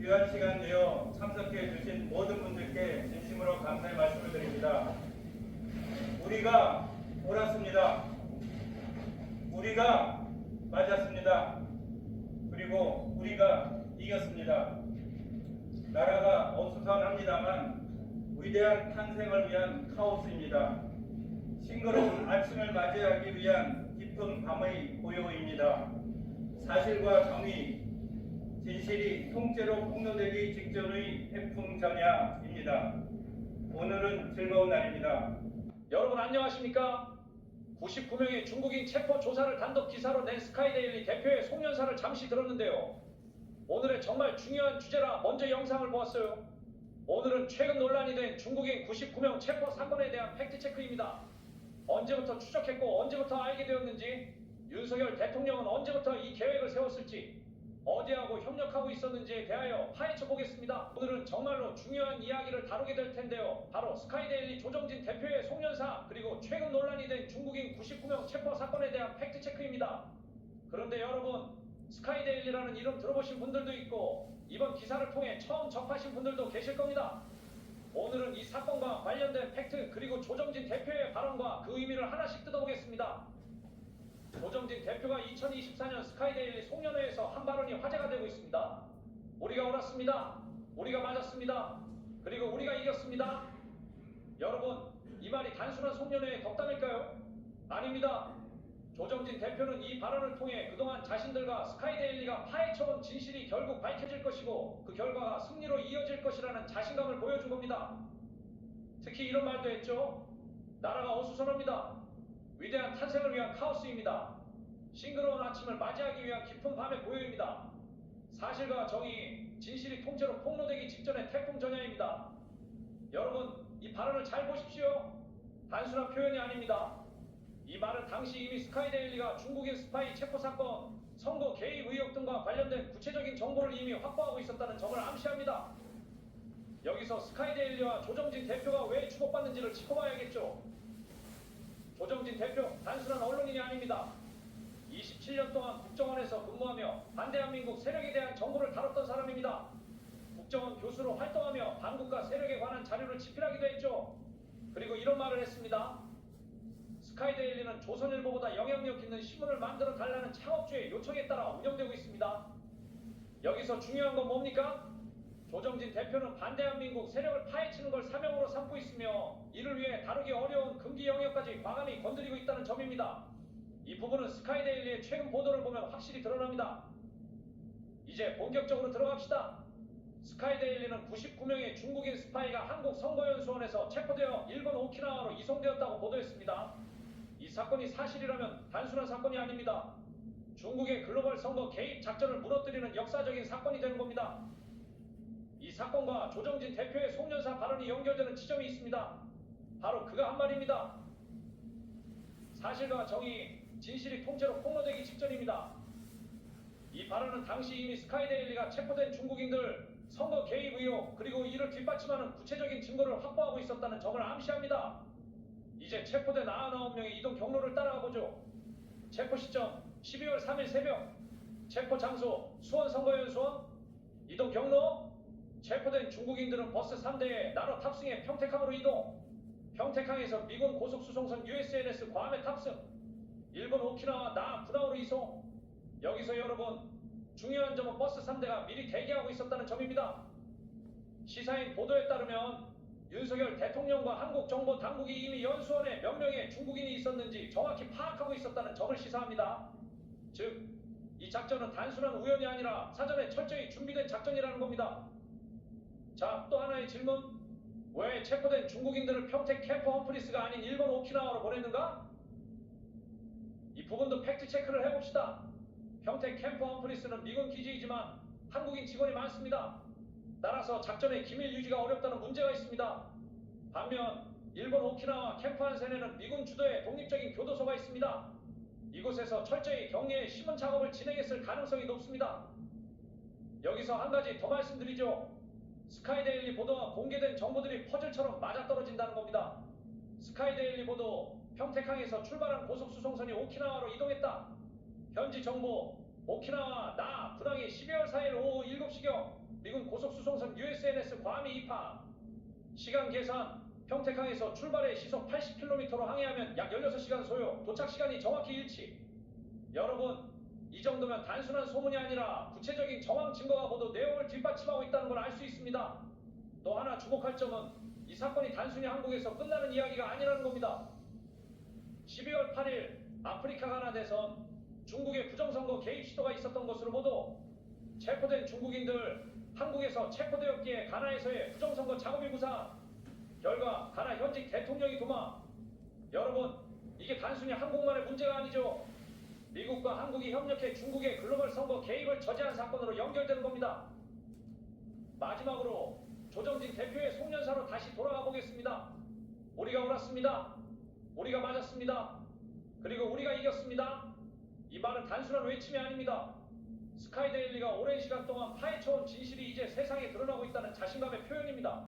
귀한 시간 내어 참석해 주신 모든 분들께 진심으로 감사의 말씀을 드립니다. 우리가 옳았습니다. 우리가 맞았습니다. 그리고 우리가 이겼습니다. 나라가 어수선합니다만 위대한 탄생을 위한 카오스입니다. 싱그러운 아침을 맞이하기 위한 깊은 밤의 고요입니다. 사실과 정의, 진실이 통째로 폭로되기 직전의 태풍전야입니다. 오늘은 즐거운 날입니다. 여러분 안녕하십니까? 99명의 중국인 체포 조사를 단독 기사로 낸 스카이데일리 대표의 송년사를 잠시 들었는데요. 오늘의 정말 중요한 주제라 먼저 영상을 보았어요. 오늘은 최근 논란이 된 중국인 99명 체포 사건에 대한 팩트체크입니다. 언제부터 추적했고 언제부터 알게 되었는지, 윤석열 대통령은 언제부터 이 계획을 세웠을지, 어디하고 협력하고 있었는지에 대하여 파헤쳐 보겠습니다. 오늘은 정말로 중요한 이야기를 다루게 될 텐데요. 바로 스카이데일리 조정진 대표의 송년사, 그리고 최근 논란이 된 중국인 99명 체포 사건에 대한 팩트체크입니다. 그런데 여러분, 스카이데일리라는 이름 들어보신 분들도 있고 이번 기사를 통해 처음 접하신 분들도 계실 겁니다. 오늘은 이 사건과 관련된 팩트, 그리고 조정진 대표의 발언과 그 의미를 하나씩 뜯어보겠습니다. 조정진 대표가 2024년 스카이데일리 송년회에서 한 발언이 화제가 되고 있습니다. 우리가 옳았습니다. 우리가 맞았습니다. 그리고 우리가 이겼습니다. 여러분, 이 말이 단순한 송년회의 덕담일까요? 아닙니다. 조정진 대표는 이 발언을 통해 그동안 자신들과 스카이데일리가 파헤쳐온 진실이 결국 밝혀질 것이고 그 결과가 승리로 이어질 것이라는 자신감을 보여준 겁니다. 특히 이런 말도 했죠. 나라가 어수선합니다. 위대한 탄생을 위한 카오스입니다. 싱그러운 아침을 맞이하기 위한 깊은 밤의 고요입니다. 사실과 정의, 진실이 통째로 폭로되기 직전의 태풍전야입니다. 여러분, 이 발언을 잘 보십시오. 단순한 표현이 아닙니다. 이 말은 당시 이미 스카이데일리가 중국인 스파이 체포 사건, 선거 개입 의혹 등과 관련된 구체적인 정보를 이미 확보하고 있었다는 점을 암시합니다. 여기서 스카이데일리와 조정진 대표가 왜 주목받는지를 짚어봐야겠죠. 조정진 대표, 단순한 언론인이 아닙니다. 27년 동안 국정원에서 근무하며 반대한민국 세력에 대한 정보를 다뤘던 사람입니다. 국정원 교수로 활동하며 반국가 세력에 관한 자료를 집필하기도 했죠. 그리고 이런 말을 했습니다. 스카이데일리는 조선일보보다 영향력 있는 신문을 만들어 달라는 창업주의 요청에 따라 운영되고 있습니다. 여기서 중요한 건 뭡니까? 조정진 대표는 반대한민국 세력을 파헤치는 걸 사명으로 삼고 있으며 이를 위해 다루기 어려운 금기 영역까지 과감히 건드리고 있다는 점입니다. 이 부분은 스카이데일리의 최근 보도를 보면 확실히 드러납니다. 이제 본격적으로 들어갑시다. 스카이데일리는 99명의 중국인 스파이가 한국 선거연수원에서 체포되어 일본 오키나와로 이송되었다고 보도했습니다. 이 사건이 사실이라면 단순한 사건이 아닙니다. 중국의 글로벌 선거 개입 작전을 무너뜨리는 역사적인 사건이 되는 겁니다. 이 사건과 조정진 대표의 송년사 발언이 연결되는 지점이 있습니다. 바로 그가 한 말입니다. 사실과 정의, 진실이 통째로 폭로되기 직전입니다. 이 발언은 당시 이미 스카이데일리가 체포된 중국인들 선거 개입 의혹, 그리고 이를 뒷받침하는 구체적인 증거를 확보하고 있었다는 점을 암시합니다. 이제 체포된 99명의 이동 경로를 따라가 보죠. 체포 시점 12월 3일 새벽, 체포 장소 수원 선거연수원, 이동 경로 체포된 중국인들은 버스 3대에 나눠 탑승해 평택항으로 이동, 평택항에서 미군 고속수송선 USNS 괌에 탑승, 일본 오키나와 나 부나우로 이송. 여기서 여러분, 중요한 점은 버스 3대가 미리 대기하고 있었다는 점입니다. 시사인 보도에 따르면 윤석열 대통령과 한국정보당국이 이미 연수원에 몇 명의 중국인이 있었는지 정확히 파악하고 있었다는 점을 시사합니다. 즉, 이 작전은 단순한 우연이 아니라 사전에 철저히 준비된 작전이라는 겁니다. 자, 또 하나의 질문. 왜 체포된 중국인들을 평택 캠프 험프리스가 아닌 일본 오키나와로 보냈는가? 이 부분도 팩트체크를 해봅시다. 평택 캠프 험프리스는 미군 기지이지만 한국인 직원이 많습니다. 따라서 작전의 기밀 유지가 어렵다는 문제가 있습니다. 반면 일본 오키나와 캠프 한센에는 미군 주도의 독립적인 교도소가 있습니다. 이곳에서 철저히 격리의 심은 작업을 진행했을 가능성이 높습니다. 여기서 한 가지 더 말씀드리죠. 스카이데일리 보도와 공개된 정보들이 퍼즐처럼 맞아떨어진다는 겁니다. 스카이데일리 보도, 평택항에서 출발한 고속수송선이 오키나와로 이동했다. 현지 정보, 오키나와 나 부당이 12월 4일 오후 7시경 미군 고속수송선 USNS 괌이 입항. 시간 계산. 평택항에서 출발해 시속 80km로 항해하면 약 16시간 소요. 도착 시간이 정확히 일치. 여러분, 이 정도면 단순한 소문이 아니라 구체적인 정황 증거가 모두 내용을 뒷받침하고 있다는 걸 알 수 있습니다. 또 하나 주목할 점은 이 사건이 단순히 한국에서 끝나는 이야기가 아니라는 겁니다. 12월 8일 아프리카 가나 대선 중국의 부정선거 개입 시도가 있었던 것으로 보도 체포된 중국인들 한국에서 체포되었기에 가나에서의 부정선거 작업이 무산. 결과 가나 현직 대통령이 도망. 여러분, 이게 단순히 한국만의 문제가 아니죠. 미국과 한국이 협력해 중국의 글로벌 선거 개입을 저지한 사건으로 연결되는 겁니다. 마지막으로 조정진 대표의 송년사로 다시 돌아가 보겠습니다. 우리가 옳았습니다. 우리가 맞았습니다. 그리고 우리가 이겼습니다. 이 말은 단순한 외침이 아닙니다. 스카이데일리가 오랜 시간 동안 파헤쳐온 진실이 이제 세상에 드러나고 있다는 자신감의 표현입니다.